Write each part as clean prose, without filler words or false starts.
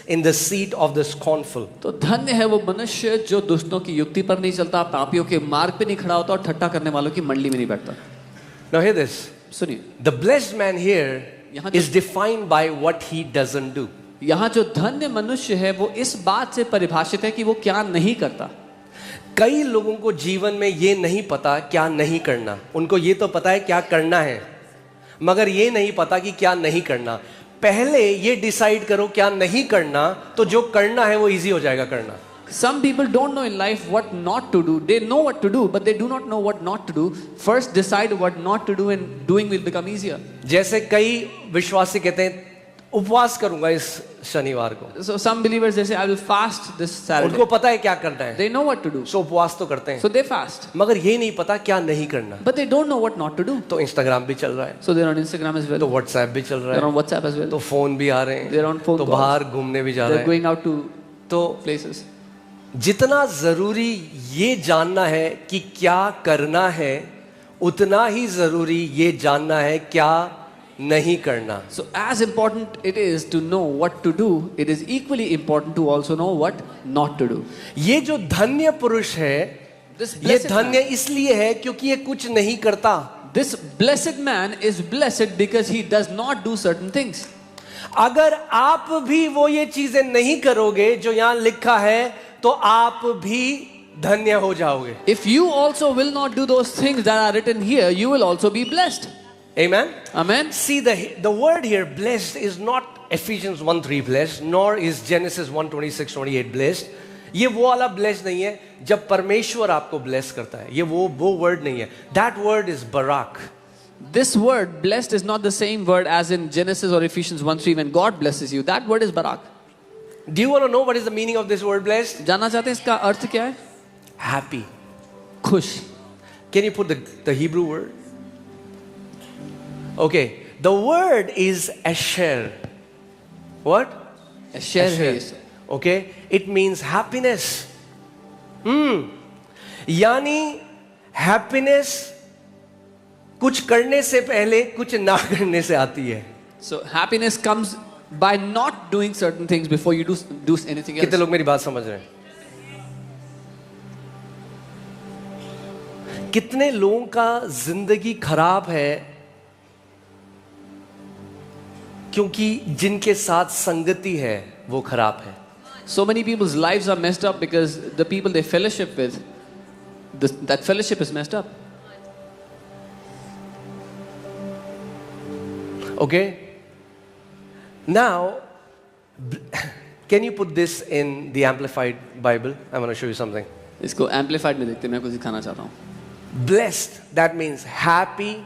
in the seat of the scornful. तो धन्य है वो मनुष्य जो दुष्टों की युक्ति पर नहीं चलता, पापियों के मार्ग पे नहीं खड़ा होता और ठट्टा करने वालों की मंडली में नहीं बैठता. Now hear this. सुनिए, The blessed man here यहाँ is defined by what he doesn't do. यहाँ जो धन्य मनुष्य है वो इस बात से परिभाषित है कि वो क्या नहीं करता. कई लोगों को जीवन में ये नहीं पता क्या नहीं करना. उनको ये तो पता है क्या करना है, मगर ये नहीं पता कि क्या नहीं करना. पहले ये डिसाइड करो क्या नहीं करना, तो जो करना है वो इजी हो जाएगा करना. Some people don't know in life what not to do. They know what to do, but they do not know what not to do. First decide what not to do and doing will become easier. जैसे कई विश्वासी कहते हैं उपवास करूंगा इस शनिवार को. So some believers they say I will fast this Saturday. उनको पता है क्या करना है, They know what to do. सो उपवास तो करते हैं, So they fast. मगर ये नहीं पता क्या नहीं करना. But they don't know what not to do. तो इंस्टाग्राम भी चल रहा है, So they're on Instagram as तो well. व्हाट्सएप भी चल रहा They're है, on WhatsApp as well. तो फोन भी आ रहे हैं, They're on phone तो calls. बाहर घूमने भी जा रहे They're हैं. going out to तो places. जितना जरूरी ये जानना है कि क्या करना है, उतना ही जरूरी ये जानना है क्या नहीं करना. So as important it is to know what to do, it is equally important to also know what not to do. ये जो धन्य पुरुष है, This ये blessed धन्य man, इसलिए है क्योंकि ये कुछ नहीं करता. this blessed man is blessed because he does not do certain things. अगर आप भी वो ये चीजें नहीं करोगे जो यहां लिखा है, तो आप भी धन्य हो जाओगे. If you also will not do those things that are written here, you will also be blessed. Amen. Amen. See, the word here blessed is not Ephesians 1:3 blessed, nor is Genesis 1:26-28 blessed. ये वो वाला blessed नहीं है जब परमेश्वर आपको bless करता है. ये वो word नहीं है. That word is barak. This word blessed is not the same word as in Genesis or Ephesians 1:3 when God blesses you. That word is barak. Do you want to know what is the meaning of this word blessed? जानना चाहते हैं इसका अर्थ क्या है? Happy. खुश. Can you put the Hebrew word? Okay, the word is asher. What? Asher है. Okay, it means happiness. यानी happiness कुछ करने से पहले कुछ ना करने से आती है. So happiness comes by not doing certain things before you do anything else. कितने लोग मेरी बात समझ रहे हैं? कितने लोगों का जिंदगी खराब है क्योंकि जिनके साथ संगति है वो खराब है. So many people's lives are messed up because the people they fellowship with, that fellowship is messed up. Okay? Now, can you put this in the Amplified Bible? I want to show you something. इसको amplified में देखते हैं, मैं कुछ दिखाना चाहता हूँ. Blessed, that means happy.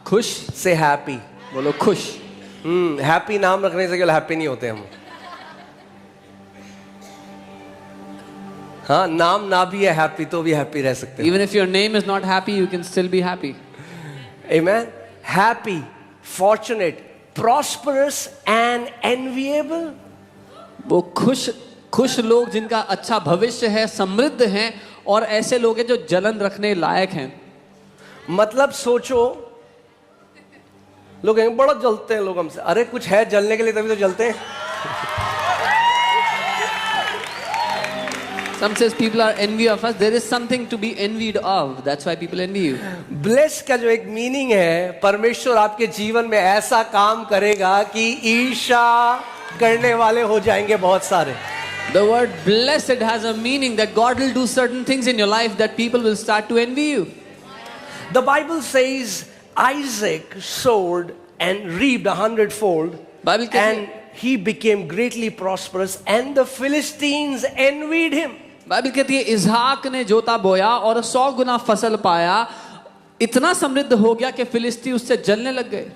खुश. Say happy. बोलो खुश. Happy नाम रखने से केवल happy नहीं होते हम. हाँ, नाम ना भी है happy तो भी happy रह सकते हैं. Even if your name is not happy, you can still be happy. Amen. Happy, fortunate, prosperous and enviable. वो खुश लोग जिनका अच्छा भविष्य है, समृद्ध हैं, और ऐसे लोग हैं जो जलन रखने लायक हैं. मतलब सोचो, लोग बड़ा जलते हैं लोग हमसे. अरे कुछ है जलने के लिए तभी तो जलते हैं. Some says people are envy of us. There is something to be envied of. That's why people envy you. Bless का जो एक मीनिंग है, परमेश्वर आपके जीवन में ऐसा काम करेगा कि ईर्ष्या करने वाले हो जाएंगे बहुत सारे. The word blessed has a meaning that God will do certain things in your life that people will start to envy you. The Bible says Isaac sowed and reaped 100-fold, and he became greatly prosperous, and the Philistines envied him. Bible कहती है इसहाक ने जोता बोया और 100 गुना फसल पाया, इतना समृद्ध हो गया कि फिलिस्ती उससे जलने लग गए.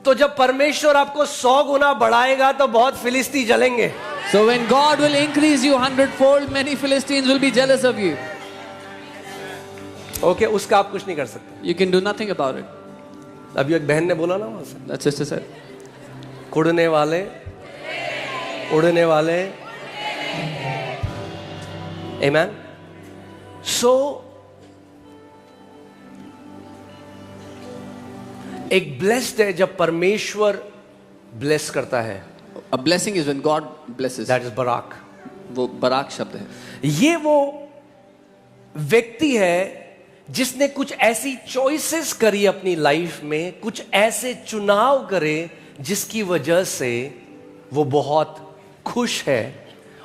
तो जब परमेश्वर आपको 100 गुना बढ़ाएगा तो बहुत फिलिस्ती जलेंगे. So when God will increase you 100-fold, many Philistines will be jealous of you. Okay, उसका आप कुछ नहीं कर सकते. You can do nothing about it. अभी एक बहन ने बोला ना वहां से, That sister said. कुड़ने वाले, उड़ने वाले. Amen. So एक ब्लेस्ड है जब परमेश्वर ब्लेस करता है. A blessing is when God blesses. That is बराक. वो बराक शब्द है. ये वो व्यक्ति है जिसने कुछ ऐसी चॉइसेस करी अपनी लाइफ में, कुछ ऐसे चुनाव करे जिसकी वजह से वो बहुत खुश है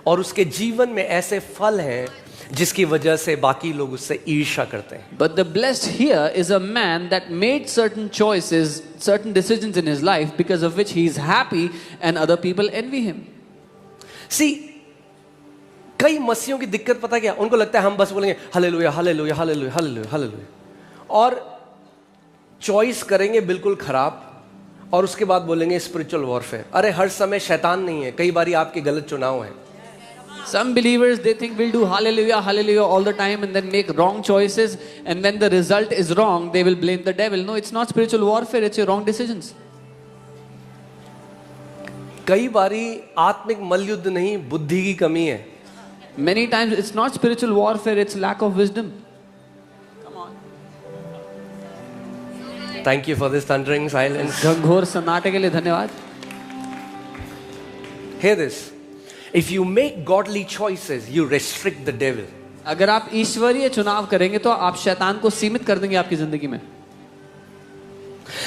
और उसके जीवन में ऐसे फल हैं जिसकी वजह से बाकी लोग उससे ईर्ष्या करते हैं. But the blessed here is a man that made certain choices, certain decisions in his life because of which he is happy and other people envy him. See, कई मसीहों की दिक्कत पता क्या, उनको लगता है हम बस बोलेंगे hallelujah hallelujah hallelujah hallelujah hallelujah और चॉइस करेंगे बिल्कुल खराब और उसके बाद बोलेंगे स्पिरिचुअल वॉरफेयर. अरे हर समय शैतान नहीं है, कई बारी आपके गलत चुनाव हैं. Some believers, they think we'll do hallelujah, hallelujah all the time and then make wrong choices, and when the result is wrong, they will blame the devil. No, it's not spiritual warfare, it's your wrong decisions. कई बारी आत्मिक मल्लयुद्ध नहीं, बुद्धि की कमी है. Many times it's not spiritual warfare, it's lack of wisdom. Thank you for this thundering silence. घंघोर सन्नाटे के लिए धन्यवाद. Hear this. If you make godly choices, you restrict the devil. अगर आप ईश्वरीय चुनाव करेंगे तो आप शैतान को सीमित कर देंगे आपकी जिंदगी में.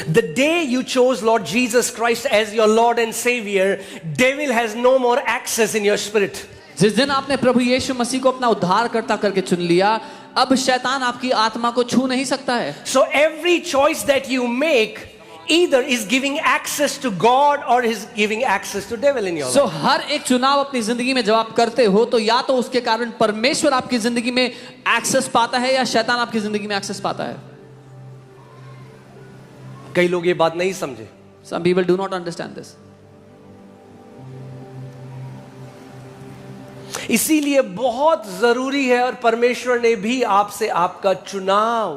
The day you chose Lord Jesus Christ as your Lord and Savior, devil has no more access in your spirit. जिस दिन आपने प्रभु यीशु मसीह को अपना उद्धारकर्ता करके चुन लिया, अब शैतान आपकी आत्मा को छू नहीं सकता है. So every choice that you make either is giving access to God or is giving access to devil in your life. So हर एक चुनाव अपनी जिंदगी में जब आप करते हो तो या तो उसके कारण परमेश्वर आपकी जिंदगी में एक्सेस पाता है या शैतान आपकी जिंदगी में एक्सेस पाता है. कई लोग ये बात नहीं समझे. Some people do not understand this. इसीलिए बहुत जरूरी है और परमेश्वर ने भी आपसे आपका चुनाव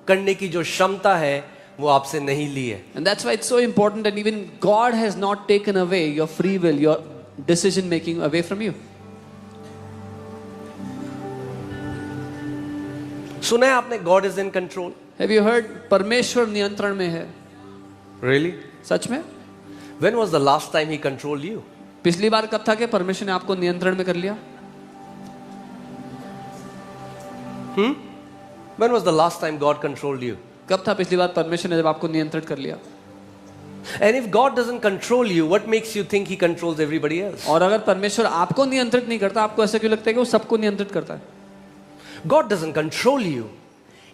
करने की जो क्षमता है वो आपसे नहीं ली है. And that's why it's so important that even God has not taken away your free will, your decision making away from you. सुना है आपने God is in control? Have you heard परमेश्वर नियंत्रण में है? Really? सच में? When was the last time he controlled you? पिछली बार कब था कि परमेश्वर ने आपको नियंत्रण में कर लिया? When was the last time God controlled you? कब था पिछली बार परमेश्वर ने जब आपको नियंत्रित कर लिया? And if God doesn't control you, what makes you think he controls everybody else? और अगर परमेश्वर आपको नियंत्रित नहीं करता, आपको ऐसा क्यों लगता है कि वो सबको नियंत्रित करता है? God doesn't control you.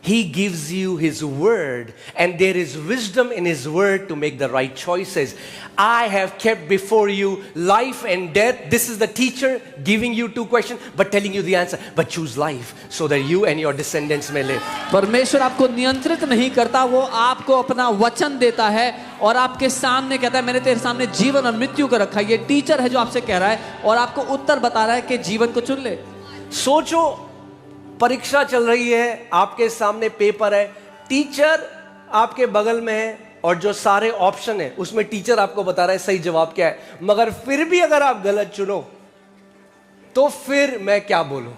He gives you his word and there is wisdom in his word to make the right choices. I have kept before you life and death. This is the teacher giving you two questions but telling you the answer. But choose life so that you and your descendants may live. परमेश्वर आपको नियंत्रित नहीं करता, वो आपको अपना वचन देता है और आपके सामने कहता है मैंने तेरे सामने जीवन और मृत्यु को रखा है. ये टीचर है जो आपसे कह रहा है और आपको उत्तर बता रहा है कि जीवन को चुन ले. सोचो, परीक्षा चल रही है, आपके सामने पेपर है, टीचर आपके बगल में है और जो सारे ऑप्शन है उसमें टीचर आपको बता रहा है सही जवाब क्या है, मगर फिर भी अगर आप गलत चुनो तो फिर मैं क्या बोलूं.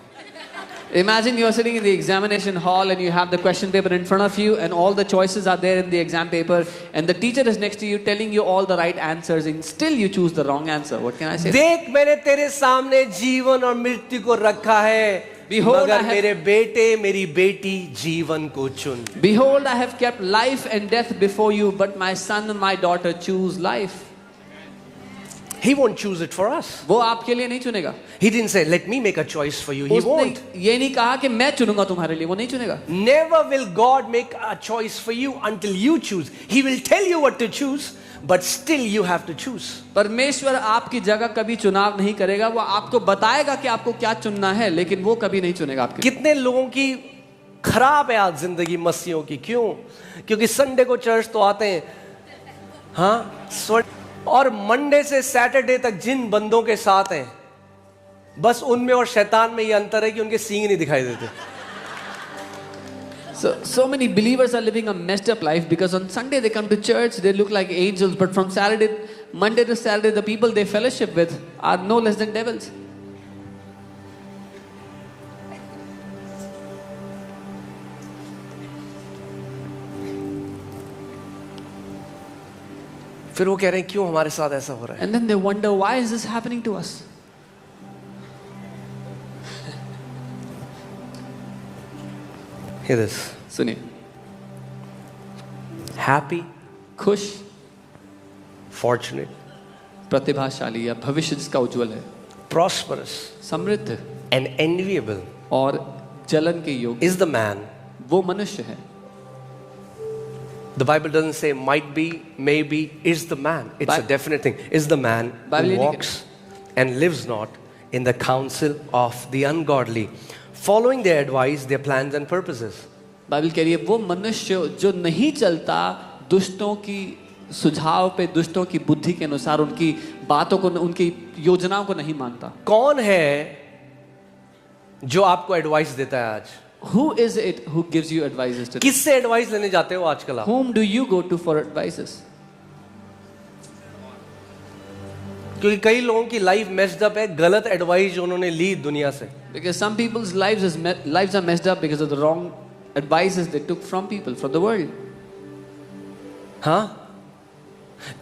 Imagine you are sitting in the examination hall and you have the question paper in front of you and all the choices are there in the exam paper and the teacher is next to you telling you all the right answers and still you choose the wrong answer. What can I say? देख, मैंने तेरे सामने जीवन और मृत्यु को रखा है, मगर मेरे बेटे मेरी बेटी जीवन को चुन. Behold, I have kept life and death before you, but my son and my daughter choose life. He won't choose it for us. वो आपके लिए नहीं चुनेगा. He didn't say, let me make a choice for you. He won't. ये नहीं कहा कि मैं चुनूंगा तुम्हारे लिए, वो नहीं चुनेगा. Never will God make a choice for you until you choose. He will tell you what to choose, but still you have to choose. परमेश्वर आपकी जगह कभी चुनाव नहीं करेगा, वो आपको बताएगा कि आपको क्या चुनना है, लेकिन वो कभी नहीं चुनेगा आपके. कितने लोगों की खराब है आज जिंदगी मसीहों की. क्यों? क्योंकि संडे को चर्च तो आते हैं, हाँ, और मंडे से सैटरडे तक जिन बंदों के साथ हैं, बस उनमें और शैतान में ये अंतर है कि उनके सींग नहीं दिखाई देते. So many believers are living a messed up life because on Sunday they come to church, they look like angels, but from Monday to Saturday, the people they fellowship with are no less than devils. फिर वो कह रहे हैं क्यों हमारे साथ ऐसा हो रहा है. And then they wonder, why is this happening to us? Hear this. सुनिए, Happy, खुश, fortunate, प्रतिभाशाली या भविष्य जिसका उज्जवल है, prosperous, समृद्ध and enviable और जलन के योग्य is the man. वो मनुष्य है. The Bible doesn't say might be, maybe, is the man. It's a definite thing. Is the man Bible who walks and lives not in the counsel of the ungodly, following their advice, their plans and purposes. Bible कह रही है वो मनुष्य जो नहीं चलता दुष्टों की सुझाव पे, दुष्टों की बुद्धि के अनुसार, उनकी बातों को, उनकी योजनाओं को नहीं मानता. कौन है जो आपको एडवाइस देता है आज? Who is it who gives you advices today? किससे एडवाइस लेने जाते हो आजकल आप? Whom do you go to for advices? क्योंकि कई लोगों की लाइफ मेस्ड अप है, गलत एडवाइस जो उन्होंने ली दुनिया से. Because some people's lives are messed up because of the wrong advices they took from people, from the world. हाँ,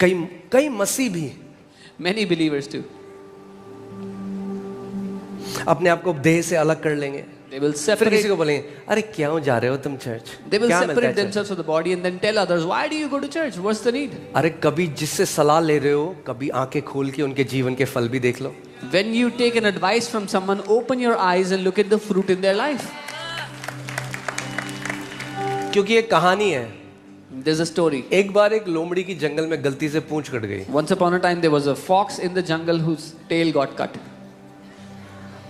कई मसीह भी Many believers too. अपने आप को देह से अलग कर लेंगे. They will फिर separate. किसी को बोलेंगे अरे क्यों जा रहे हो तुम चर्च? They will क्या मिलता है separate church? themselves from the body and then tell others, why do you go to church? What's the need? अरे कभी जिससे सलाह ले रहे हो, कभी आंखें खोल के उनके जीवन के फल भी देख लो. When you take an advice from someone, open your eyes and look at the fruit in their life. क्योंकि ये कहानी है. There's a story. एक बार एक लोमड़ी की जंगल में गलती से पूंछ कट गई. Once upon a time, there was a fox in the jungle whose tail got cut.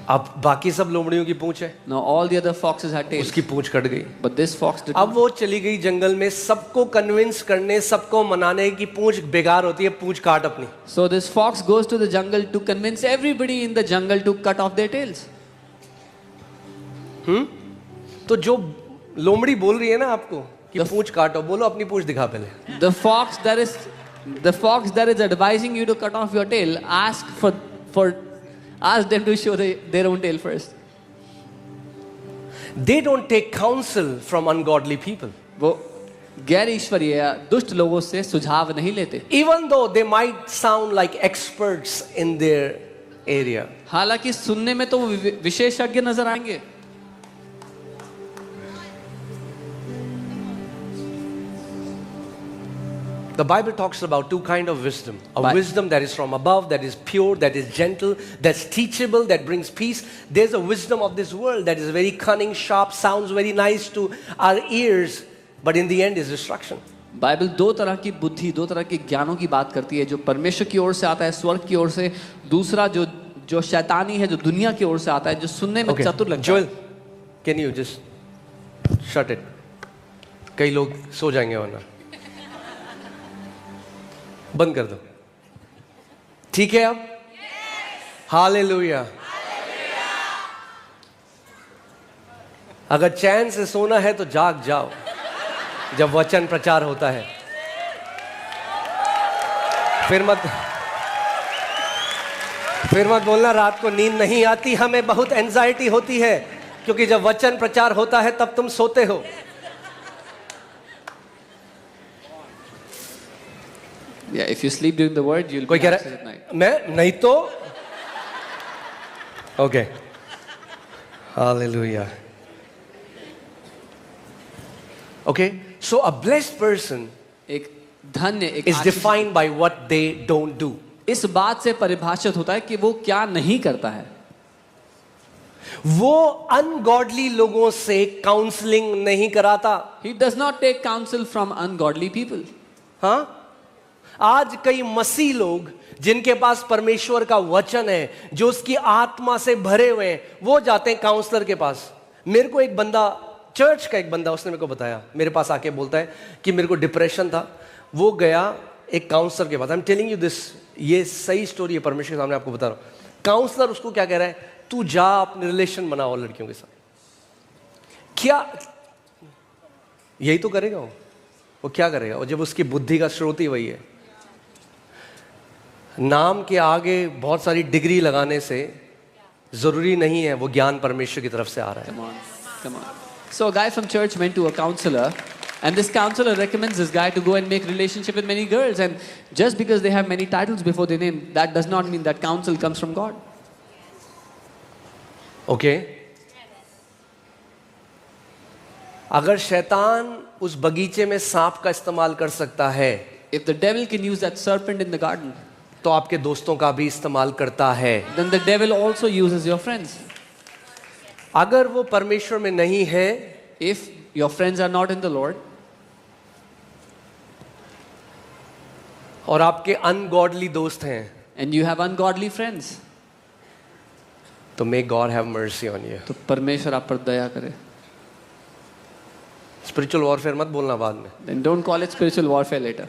अब बाकी सब लोमड़ियों की पूंछ है, Now all the other foxes had tails, उसकी पूंछ कट गई. but this fox did अब not. वो चली गई जंगल में सबको कन्विंस करने, सबको मनाने की पूंछ बेकार होती है, पूंछ काट अपनी. So this fox goes to the jungle to convince everybody in the jungle to cut off their tails. तो जो लोमड़ी बोल रही है ना आपको कि पूंछ काटो, बोलो अपनी पूंछ दिखा पहले. The fox that is advising you to cut off your tail, ask them to show their own tail first. They don't take counsel from ungodly people. वो गैर ईश्वरीय या दुष्ट लोगों से सुझाव नहीं लेते. Even though they might sound like experts in their area. हालांकि सुनने में तो वो विशेषज्ञ नजर आएंगे. The Bible talks about two kind of wisdom. A wisdom that is from above, that is pure, that is gentle, that's teachable, that brings peace. There's a wisdom of this world that is very cunning, sharp, sounds very nice to our ears, but in the end is destruction. Bible दो तरह की बुद्धि, दो तरह के ज्ञानों की बात करती है, जो परमेश्वर की ओर से आता है, स्वर्ग की ओर से. दूसरा जो शैतानी है, जो दुनिया की ओर से आता है, जो सुनने में चतुर लगता है. Joel, can you just shut it? कई लोग सो जाएंगे वरना. बंद कर दो. ठीक है अब? हालेलुया. अगर चैन से सोना है तो जाग जाओ जब वचन प्रचार होता है. फिर मत बोलना रात को नींद नहीं आती, हमें बहुत एंजाइटी होती है, क्योंकि जब वचन प्रचार होता है तब तुम सोते हो. Yeah, if you sleep during the word, you'll कोई be कह anxious रहा at night. है मैं नहीं तो. Okay, hallelujah. Okay, so a blessed person एक धन्य, एक is Ashish defined by what they don't do. इस बात से परिभाषित होता है कि वो क्या नहीं करता है. वो अनगॉडली लोगों से काउंसलिंग नहीं कराता. He does not take counsel from ungodly people. हाँ, आज कई मसीह लोग जिनके पास परमेश्वर का वचन है, जो उसकी आत्मा से भरे हुए हैं, वो जाते हैं काउंसलर के पास. मेरे को एक बंदा, चर्च का एक बंदा, उसने मेरे को बताया, मेरे पास आके बोलता है कि मेरे को डिप्रेशन था. वो गया एक काउंसलर के पास. I am telling you this, ये सही स्टोरी है, परमेश्वर के सामने आपको बता रहा हूं. काउंसलर उसको क्या कह रहा है, तू जा अपने रिलेशन बनाओ लड़कियों के साथ. क्या यही तो करेगा वो क्या करेगा? वो जब उसकी बुद्धि का स्रोत ही वही है. नाम के आगे बहुत सारी डिग्री लगाने से जरूरी नहीं है वो ज्ञान परमेश्वर की तरफ से आ रहा है. Come on. So a guy from church went to a counselor And this counselor recommends this guy to go and make relationship with many girls. And just because they have many titles before their name, that does not mean that counsel comes from God. Okay अगर शैतान उस बगीचे में सांप का इस्तेमाल कर सकता है, If the devil can use that serpent in the garden, तो आपके दोस्तों का भी इस्तेमाल करता है. then the devil also uses your friends. अगर वो परमेश्वर में नहीं है, If your friends are not in the Lord, और आपके अनगॉडली दोस्त हैं, and you have ungodly friends, तो may God have mercy on you. तो परमेश्वर आप पर दया करे. स्पिरिचुअल वॉरफेयर मत बोलना बाद में. Then don't call it spiritual warfare later.